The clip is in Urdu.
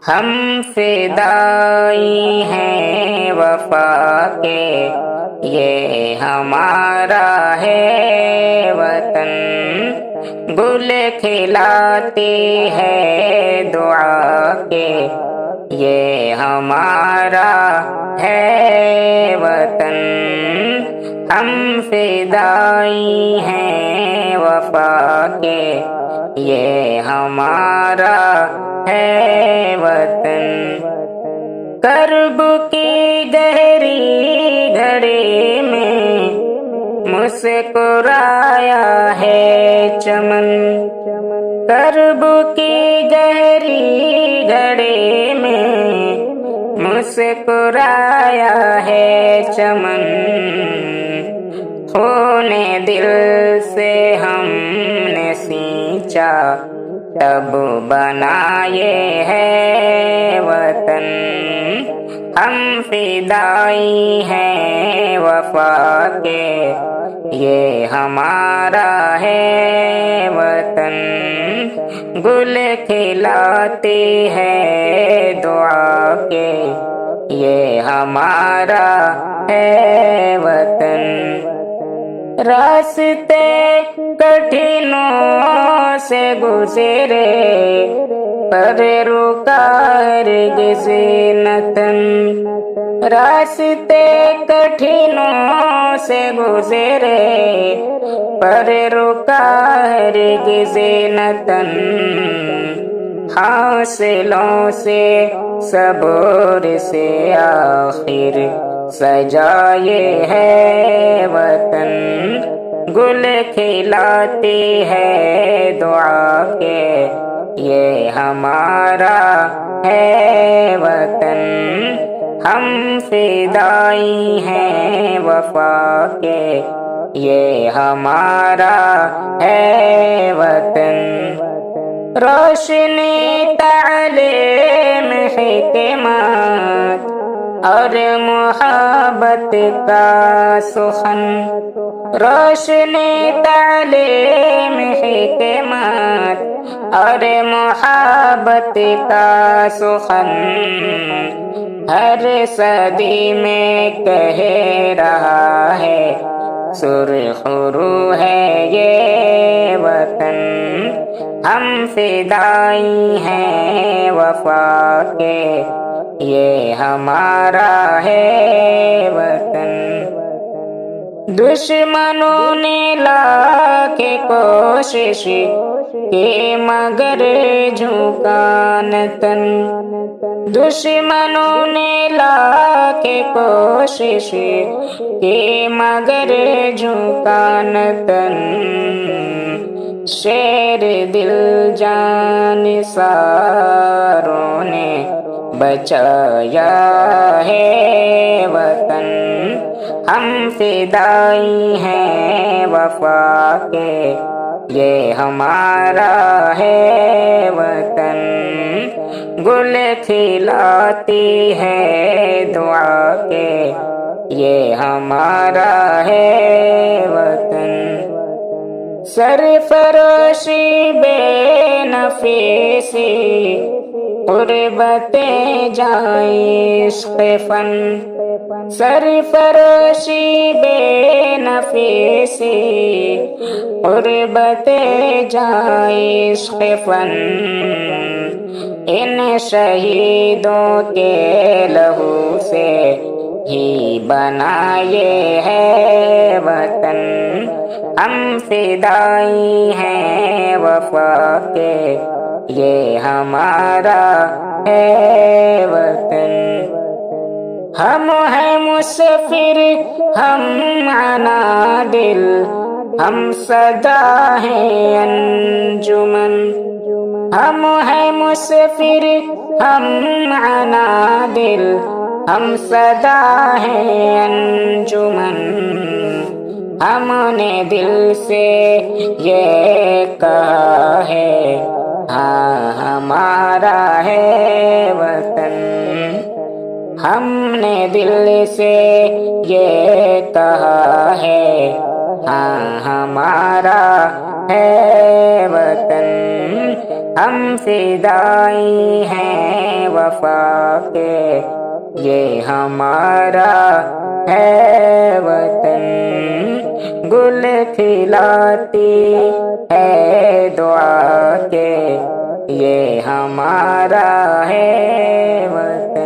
ہم فدائی ہیں وفا کے، یہ ہمارا ہے وطن، گل کھلاتی ہے دعا کے، یہ ہمارا ہے وطن، ہم فدائی ہیں وفا کے، یہ ہمارا ہے وطن۔ کرب کی گہری گھڑی میں مسکرایا ہے چمن، کرب کی گہری گھڑی میں مسکرایا ہے چمن، خون دل سے ہم نے سینچا تب بنائے ہے وطن، ہم فدائی ہیں وفا کے، یہ ہمارا ہے وطن، گل کھلاتی ہے دعا کے، یہ ہمارا ہے وطن۔ راستے کٹھنوں سے گزرے پر رکا ہرگز نہ تن، راستے کٹھنوں سے گزرے پر رکا ہرگز نہ تن، حاصلوں سے صبر سے آخر سجائے ہے وطن، گل کھلاتی ہے دعا کے، یہ ہمارا ہے وطن، ہم فدائی ہیں وفا کے، یہ ہمارا ہے وطن۔ روشنی تعلیم حکمت اور محبت کا سخن، روشنی تعلیم حکمت اور محبت کا سخن، ہر صدی میں کہہ رہا ہے سرخ رو ہے یہ وطن، ہم فدائی ہیں وفا کے، یہ ہمارا ہے وطن۔ دشمنوں نے لاکھ کوشش کی مگر جھکا نہ تن، دشمنوں نے لاکھ کوشش کی مگر جھکا نہ تن، شیر دل جان ساروں نے بچایا ہے وطن، ہم فدائی ہیں وفا کے، یہ ہمارا ہے وطن، گل کھلاتی ہے دعا کے، یہ ہمارا ہے وطن۔ سرفروشی بے نفیسی قربتیں جائیں عشق فن، سرفروشی بے نفیسی قربتیں جائیں عشق فن، ان شہیدوں کے لہو سے ہی بنائے ہے وطن، ہم فدائی ہیں وفا کے، یہ ہمارا ہے وطن، ہم ہیں مسافر ہم عنادل، ہم صدا ہیں انجمن، ہم ہیں مسافر ہم عنادل، ہم صدا ہیں انجمن، ہم نے دل سے یہ کہا ہے ہاں ہمارا ہے وطن، ہم نے دل سے یہ کہا ہے ہاں ہمارا ہے وطن، ہم فدائی ہیں وفا کے، یہ ہمارا ہے وطن، گل کھلاتی ہے دعا کے، یہ ہمارا ہے وطن۔